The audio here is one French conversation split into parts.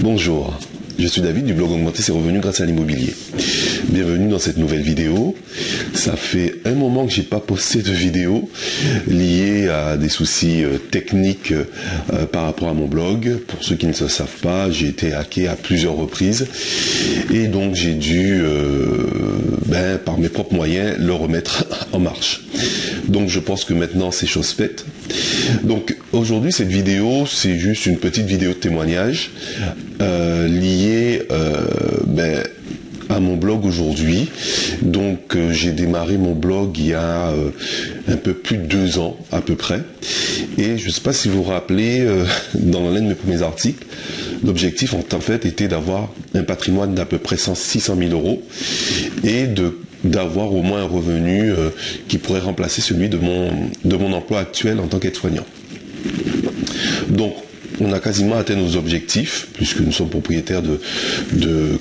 Bonjour, je suis David du blog Augmenter ses revenus grâce à l'immobilier. Bienvenue dans cette nouvelle vidéo. Ça fait un moment que j'ai pas posté de vidéo liée à des soucis techniques par rapport à mon blog. Pour ceux qui ne le savent pas, j'ai été hacké à plusieurs reprises et donc j'ai dû, par mes propres moyens, le remettre en marche. Donc je pense que maintenant c'est chose faite. Donc aujourd'hui cette vidéo c'est juste une petite vidéo de témoignage liée à mon blog aujourd'hui. Donc j'ai démarré mon blog il y a un peu plus de 2 ans à peu près. Et je ne sais pas si vous vous rappelez, dans l'un de mes premiers articles, l'objectif en fait était d'avoir un patrimoine d'à peu près 600 000 euros et d'avoir au moins un revenu qui pourrait remplacer celui de mon emploi actuel en tant qu'aide-soignant. Donc on a quasiment atteint nos objectifs puisque nous sommes propriétaires de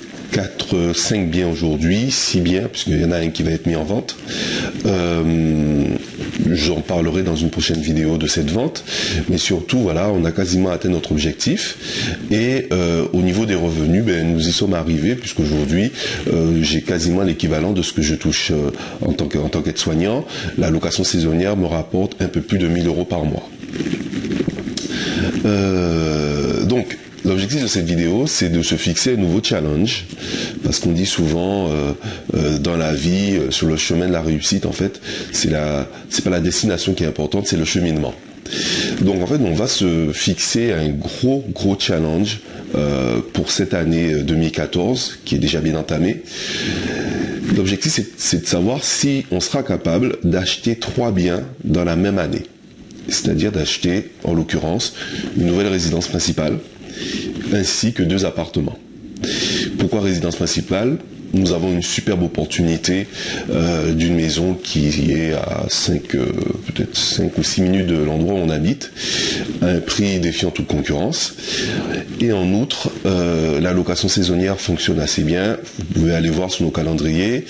5 biens aujourd'hui, 6 biens puisqu'il y en a un qui va être mis en vente. J'en parlerai dans une prochaine vidéo de cette vente, mais surtout voilà, on a quasiment atteint notre objectif et au niveau des revenus, nous y sommes arrivés puisqu'aujourd'hui j'ai quasiment l'équivalent de ce que je touche en tant qu'aide-soignant. La location saisonnière me rapporte un peu plus de 1 000 euros par mois. Donc l'objectif de cette vidéo, c'est de se fixer un nouveau challenge, parce qu'on dit souvent dans la vie, sur le chemin de la réussite, en fait, c'est pas la destination qui est importante, c'est le cheminement. Donc en fait, on va se fixer un gros challenge pour cette année 2014, qui est déjà bien entamée. L'objectif, c'est de savoir si on sera capable d'acheter 3 biens dans la même année. C'est-à-dire d'acheter, en l'occurrence, une nouvelle résidence principale, ainsi que 2 appartements. Pourquoi résidence principale? Nous avons une superbe opportunité d'une maison qui est à peut-être 5 ou 6 minutes de l'endroit où on habite, à un prix défiant toute concurrence. Et en outre, la location saisonnière fonctionne assez bien. Vous pouvez aller voir sur nos calendriers.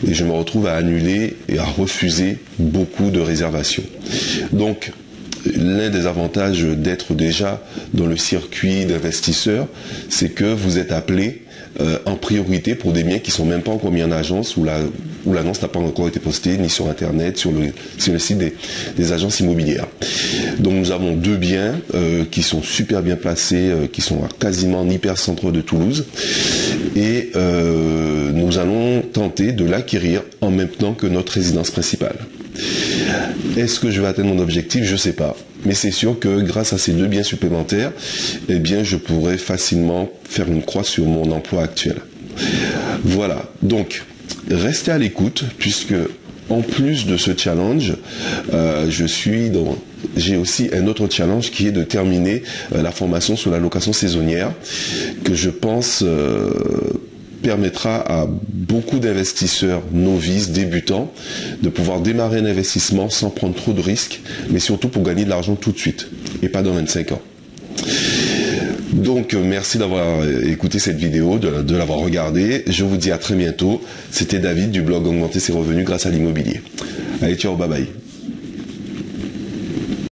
Et je me retrouve à annuler et à refuser beaucoup de réservations. Donc, l'un des avantages d'être déjà dans le circuit d'investisseurs, c'est que vous êtes appelé en priorité pour des biens qui sont même pas encore mis en agence, où l'annonce n'a pas encore été postée, ni sur internet, sur le site des agences immobilières. Donc nous avons 2 biens qui sont super bien placés, qui sont quasiment en hypercentre de Toulouse, et nous allons tenter de l'acquérir en même temps que notre résidence principale. Est-ce que je vais atteindre mon objectif? Je ne sais pas. Mais c'est sûr que grâce à ces 2 biens supplémentaires, eh bien, je pourrais facilement faire une croix sur mon emploi actuel. Voilà. Donc, restez à l'écoute puisque en plus de ce challenge, j'ai aussi un autre challenge qui est de terminer la formation sur la location saisonnière que je pense permettra à beaucoup d'investisseurs novices, débutants, de pouvoir démarrer un investissement sans prendre trop de risques, mais surtout pour gagner de l'argent tout de suite, et pas dans 25 ans. Donc merci d'avoir écouté cette vidéo, de l'avoir regardée. Je vous dis à très bientôt. C'était David du blog Augmenter ses revenus grâce à l'immobilier. Allez, ciao, bye bye.